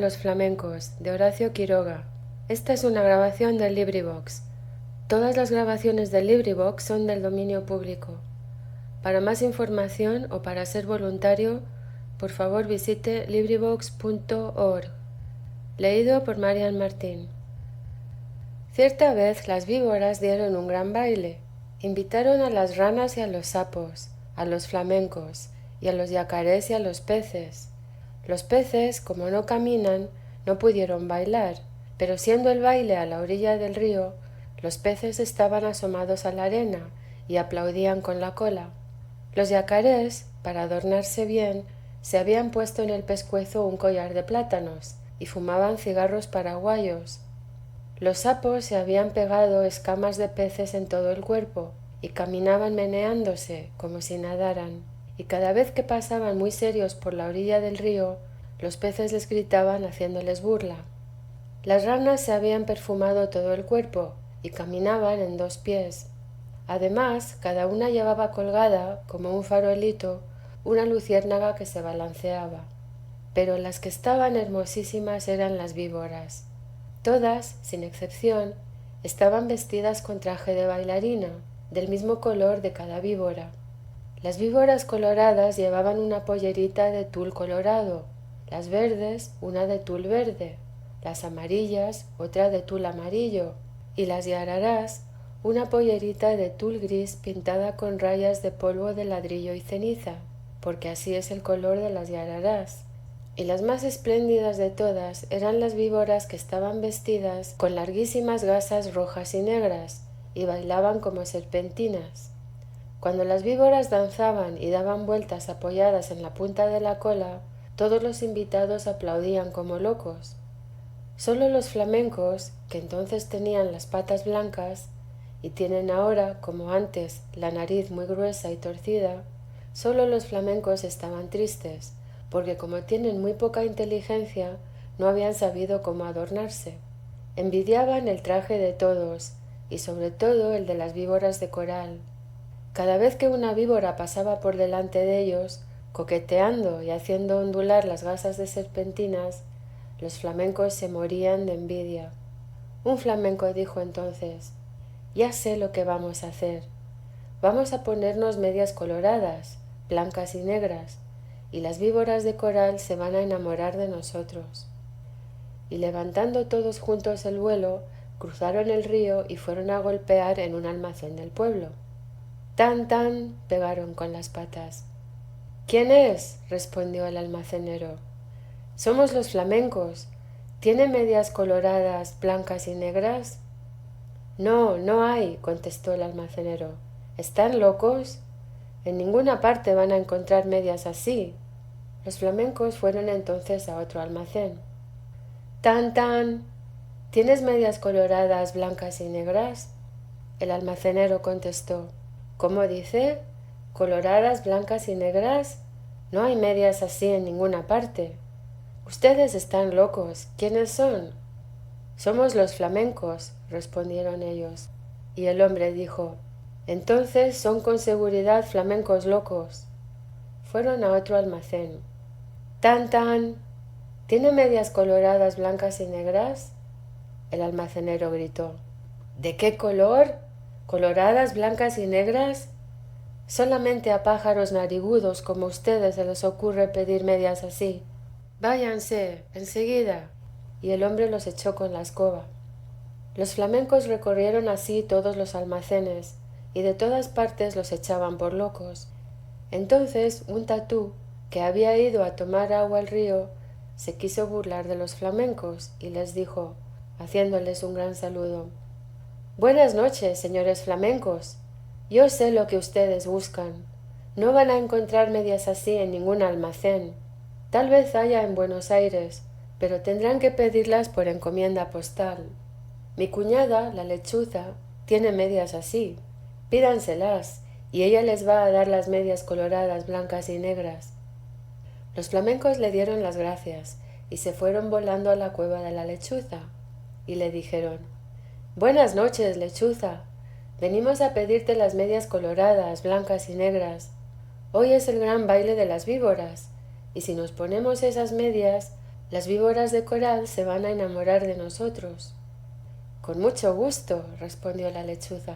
Los flamencos, de Horacio Quiroga. Esta es una grabación del LibriVox. Todas las grabaciones del LibriVox son del dominio público. Para más información o para ser voluntario, por favor visite LibriVox.org. Leído por Marian Martín. Cierta vez las víboras dieron un gran baile. Invitaron a las ranas y a los sapos, a los flamencos, y a los yacarés y a los peces. Los peces, como no caminan, no pudieron bailar, pero siendo el baile a la orilla del río, los peces estaban asomados a la arena y aplaudían con la cola. Los yacarés, para adornarse bien, se habían puesto en el pescuezo un collar de plátanos y fumaban cigarros paraguayos. Los sapos se habían pegado escamas de peces en todo el cuerpo y caminaban meneándose como si nadaran, y cada vez que pasaban muy serios por la orilla del río, los peces les gritaban haciéndoles burla. Las ranas se habían perfumado todo el cuerpo y caminaban en 2 pies. Además, cada una llevaba colgada, como un farolito, una luciérnaga que se balanceaba. Pero las que estaban hermosísimas eran las víboras. Todas, sin excepción, estaban vestidas con traje de bailarina, del mismo color de cada víbora. Las víboras coloradas llevaban una pollerita de tul colorado, las verdes una de tul verde, las amarillas otra de tul amarillo, y las yararás una pollerita de tul gris pintada con rayas de polvo de ladrillo y ceniza, porque así es el color de las yararás. Y las más espléndidas de todas eran las víboras que estaban vestidas con larguísimas gasas rojas y negras y bailaban como serpentinas. Cuando las víboras danzaban y daban vueltas apoyadas en la punta de la cola, todos los invitados aplaudían como locos. Solo los flamencos, que entonces tenían las patas blancas y tienen ahora, como antes, la nariz muy gruesa y torcida, solo los flamencos estaban tristes, porque como tienen muy poca inteligencia, no habían sabido cómo adornarse. Envidiaban el traje de todos, y sobre todo el de las víboras de coral. Cada vez que una víbora pasaba por delante de ellos, coqueteando y haciendo ondular las gasas de serpentinas, los flamencos se morían de envidia. Un flamenco dijo entonces: «Ya sé lo que vamos a hacer. Vamos a ponernos medias coloradas, blancas y negras, y las víboras de coral se van a enamorar de nosotros». Y levantando todos juntos el vuelo, cruzaron el río y fueron a golpear en un almacén del pueblo. «Tan, tan», pegaron con las patas. «¿Quién es?», respondió el almacenero. «Somos los flamencos. ¿Tiene medias coloradas, blancas y negras?». «No, no hay», contestó el almacenero. «¿Están locos? En ninguna parte van a encontrar medias así». Los flamencos fueron entonces a otro almacén. «Tan, tan, ¿tienes medias coloradas, blancas y negras?». El almacenero contestó: «¿Cómo dice? ¿Coloradas, blancas y negras? No hay medias así en ninguna parte. Ustedes están locos. ¿Quiénes son?». «Somos los flamencos», respondieron ellos. Y el hombre dijo: «Entonces son con seguridad flamencos locos». Fueron a otro almacén. «Tan, tan, ¿tiene medias coloradas, blancas y negras?». El almacenero gritó: «¿De qué color? ¿Coloradas, blancas y negras? Solamente a pájaros narigudos como ustedes se les ocurre pedir medias así. Váyanse, enseguida». Y el hombre los echó con la escoba. Los flamencos recorrieron así todos los almacenes, y de todas partes los echaban por locos. Entonces un tatú, que había ido a tomar agua al río, se quiso burlar de los flamencos y les dijo, haciéndoles un gran saludo: «Buenas noches, señores flamencos. Yo sé lo que ustedes buscan. No van a encontrar medias así en ningún almacén. Tal vez haya en Buenos Aires, pero tendrán que pedirlas por encomienda postal. Mi cuñada, la lechuza, tiene medias así. Pídanselas y ella les va a dar las medias coloradas, blancas y negras». Los flamencos le dieron las gracias y se fueron volando a la cueva de la lechuza y le dijeron: «Buenas noches, lechuza. Venimos a pedirte las medias coloradas, blancas y negras. Hoy es el gran baile de las víboras, y si nos ponemos esas medias, Las víboras de coral se van a enamorar de nosotros. Con mucho gusto, respondió la lechuza.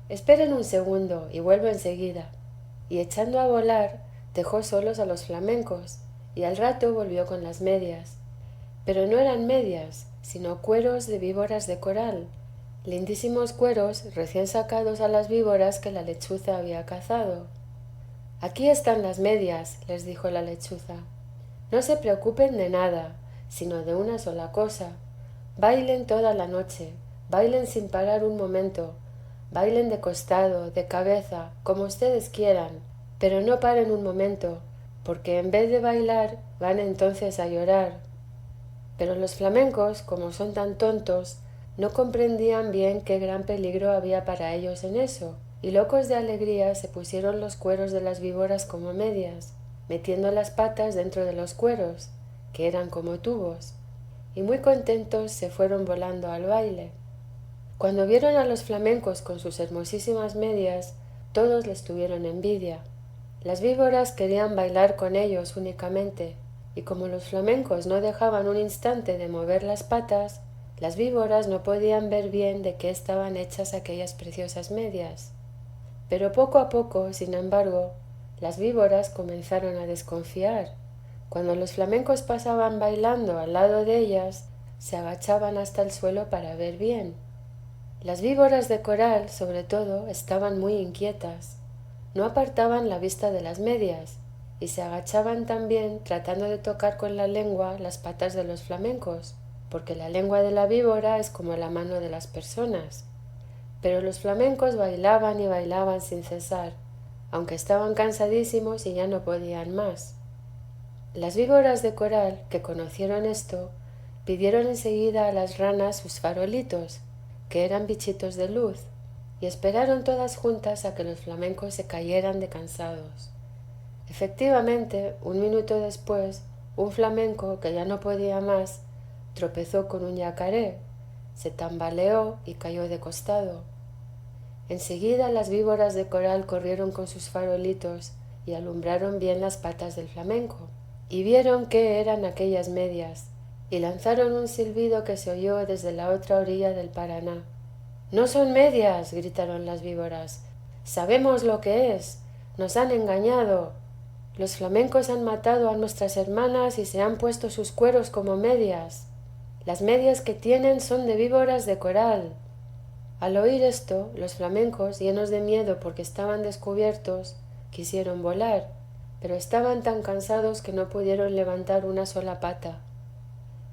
Esperen un segundo y vuelvo enseguida. Y echando a volar, dejó solos a los flamencos, y al rato volvió con las medias. Pero no eran medias, sino cueros de víboras de coral, lindísimos cueros recién sacados a las víboras que la lechuza había cazado. Aquí están las medias, les dijo la lechuza. No se preocupen de nada, sino de una sola cosa. Bailen toda la noche, bailen sin parar un momento, bailen de costado, de cabeza, como ustedes quieran, pero no paren un momento, porque en vez de bailar van entonces a llorar. Pero los flamencos, como son tan tontos, no comprendían bien qué gran peligro había para ellos en eso, y locos de alegría se pusieron los cueros de las víboras como medias, metiendo las patas dentro de los cueros, que eran como tubos, y muy contentos se fueron volando al baile. Cuando vieron a los flamencos con sus hermosísimas medias, todos les tuvieron envidia. Las víboras querían bailar con ellos únicamente, y como los flamencos no dejaban un instante de mover las patas, las víboras no podían ver bien de qué estaban hechas aquellas preciosas medias. Pero poco a poco, sin embargo, las víboras comenzaron a desconfiar. Cuando los flamencos pasaban bailando al lado de ellas, se agachaban hasta el suelo para ver bien. Las víboras de coral, sobre todo, estaban muy inquietas. No apartaban la vista de las medias, y se agachaban también tratando de tocar con la lengua las patas de los flamencos, porque la lengua de la víbora es como la mano de las personas. Pero los flamencos bailaban y bailaban sin cesar, aunque estaban cansadísimos y ya no podían más. Las víboras de coral, que conocieron esto, pidieron enseguida a las ranas sus farolitos, que eran bichitos de luz, y esperaron todas juntas a que los flamencos se cayeran de cansados. Efectivamente, un minuto después, un flamenco, que ya no podía más, tropezó con un yacaré, se tambaleó y cayó de costado. Enseguida las víboras de coral corrieron con sus farolitos y alumbraron bien las patas del flamenco, y vieron qué eran aquellas medias, y lanzaron un silbido que se oyó desde la otra orilla del Paraná. «¡No son medias!», gritaron las víboras. «¡Sabemos lo que es! ¡Nos han engañado! Los flamencos han matado a nuestras hermanas y se han puesto sus cueros como medias. Las medias que tienen son de víboras de coral». Al oír esto, los flamencos, llenos de miedo porque estaban descubiertos, quisieron volar, pero estaban tan cansados que no pudieron levantar una sola pata.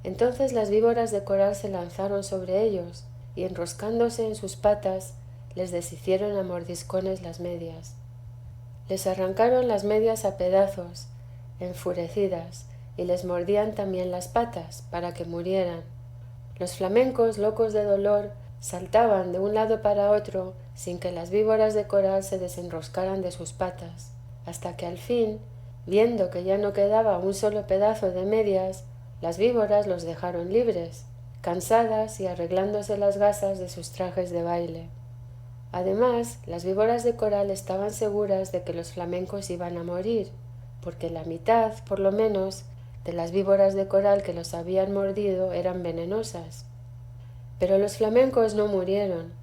Entonces las víboras de coral se lanzaron sobre ellos, y enroscándose en sus patas, les deshicieron a mordiscones las medias. Les arrancaron las medias a pedazos, enfurecidas, y les mordían también las patas, para que murieran. Los flamencos, locos de dolor, saltaban de un lado para otro, sin que las víboras de coral se desenroscaran de sus patas, hasta que al fin, viendo que ya no quedaba un solo pedazo de medias, las víboras los dejaron libres, cansadas y arreglándose las gasas de sus trajes de baile. Además, las víboras de coral estaban seguras de que los flamencos iban a morir, porque la mitad, por lo menos, de las víboras de coral que los habían mordido eran venenosas. Pero los flamencos no murieron,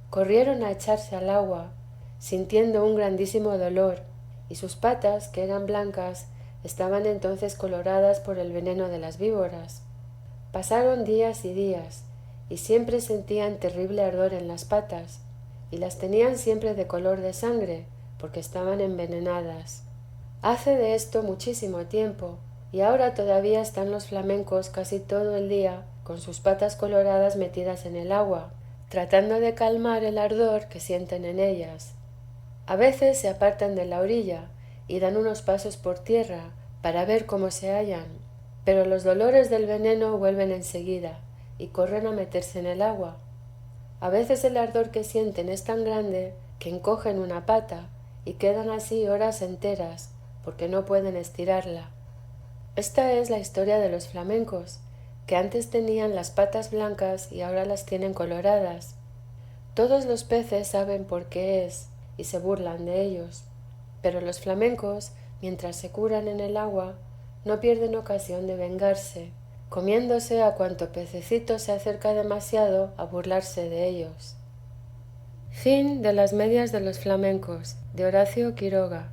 corrieron a echarse al agua, sintiendo un grandísimo dolor, y sus patas, que eran blancas, estaban entonces coloradas por el veneno de las víboras. Pasaron días y días, y siempre sentían terrible ardor en las patas, y las tenían siempre de color de sangre, porque estaban envenenadas. Hace de esto muchísimo tiempo, y ahora todavía están los flamencos casi todo el día con sus patas coloradas metidas en el agua, tratando de calmar el ardor que sienten en ellas. A veces se apartan de la orilla y dan unos pasos por tierra para ver cómo se hallan, pero los dolores del veneno vuelven enseguida y corren a meterse en el agua. A veces el ardor que sienten es tan grande que encogen una pata y quedan así horas enteras porque no pueden estirarla. Esta es la historia de los flamencos, que antes tenían las patas blancas y ahora las tienen coloradas. Todos los peces saben por qué es y se burlan de ellos, pero los flamencos, mientras se curan en el agua, no pierden ocasión de vengarse, comiéndose a cuanto pececito se acerca demasiado a burlarse de ellos. Fin de las medias de los flamencos, de Horacio Quiroga.